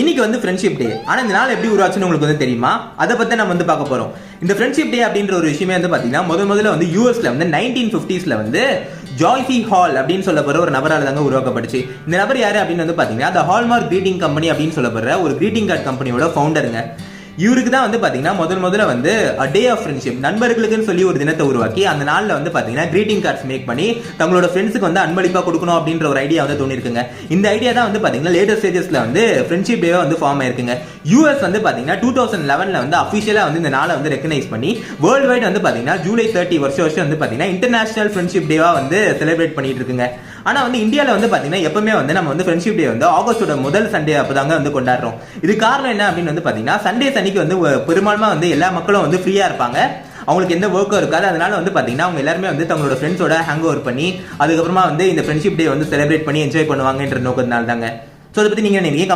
இன்னைக்கு வந்து friendship day. ஆனா இந்த நாள் எப்படி உருவாச்சுன்னு உங்களுக்கு வந்து தெரியுமா? அதை பத்தி நம்ம வந்து பார்க்க போறோம். இந்த ஃப்ரெண்ட்ஷிப் டே அப்படின்ற ஒரு விஷயமே வந்து பாத்தீங்கன்னா முதல்ல வந்து யூஎஸ்ல வந்து 1950s வந்து ஜாய்ஃபி ஹால் அப்படின்னு சொல்லப்படுற ஒரு நபரால் தாங்க உருவாக்கப்பட்டுச்சு. இந்த நபர் யாரு அப்படின்னு வந்து பாத்தீங்கன்னா அந்த ஹால்மார்க் கிரீட்டிங் கம்பெனி அப்படின்னு சொல்லப்படுற ஒரு கிரீட்டிங் கார்டு கம்பெனியோட ஃபவுண்டருங்க. இவருக்கு தான் வந்து பாத்தீங்கன்னா முதல்ல வந்து டே ஆஃப் ஃப்ரெண்ட்ஷிப் நண்பர்களுக்குன்னு சொல்லி ஒரு தினத்தை உருவாக்கி அந்த நாள்ல வந்து பாத்தீங்கன்னா கிரீட்டிங் கார்ட்ஸ் மேக் பண்ணி தங்களோட ஃப்ரெண்ட்ஸுக்கு வந்து அன்பளிப்பா கொடுக்கணும் அப்படின்ற ஒரு ஐடியா வந்து தோணிருக்குங்க. இந்த ஐடியா தான் வந்து பாத்தீங்கன்னா லேட்டஸ்ட் ஸ்டேஜஸ்ல வந்து ஃப்ரெண்ட்ஷிப் டேவா வந்து ஃபார்ம் ஆயிருக்குங்க. யூஎஸ் வந்து பாத்தீங்கன்னா 2011ல வந்து அபிஷியலா வந்து இந்த நாளை வந்து ரெகனைஸ் பண்ணி வேர்ல்டு வைட் வந்து பாத்தீங்கன்னா ஜூலை 30 வருஷம் வந்து பாத்தீங்கன்னா இன்டர்நேஷனல் ஃப்ரெண்ட்ஷிப் டேவா வந்து செலிப்ரேட் பண்ணிட்டு இருக்குங்க. ஆனா வந்து இந்தியாவில் வந்து பாத்தீங்கன்னா எப்பவுமே வந்து நம்ம வந்து ஃப்ரெண்ட்ஷிப் டே வந்து ஆகஸ்டோட முதல் சண்டே அப்பதாங்க வந்து கொண்டாடுறோம். இது காரணம் என்ன அப்படின்னு வந்து பாத்தீங்கன்னா சண்டே அன்னைக்கு வந்து பெரும்பாலுமா வந்து எல்லா மக்களும் வந்து ஃப்ரீயா இருப்பாங்க, அவங்களுக்கு எந்த ஒர்க்கும் இருக்காது. அதனால வந்து பாத்தீங்கன்னா அவங்க எல்லாருமே வந்து தங்களோட ஃப்ரெண்ட்ஸோட ஹேங் ஓவர் பண்ணி அதுக்கப்புறமா வந்து இந்த ஃப்ரெண்ட்ஷிப் டே வந்து செலிப்ரேட் பண்ணி என்ஜாய் பண்ணுவாங்கன்ற நோக்கத்தினால தாங்க. ஸோ அதை பத்தி நீங்க நினைக்கிறீங்க?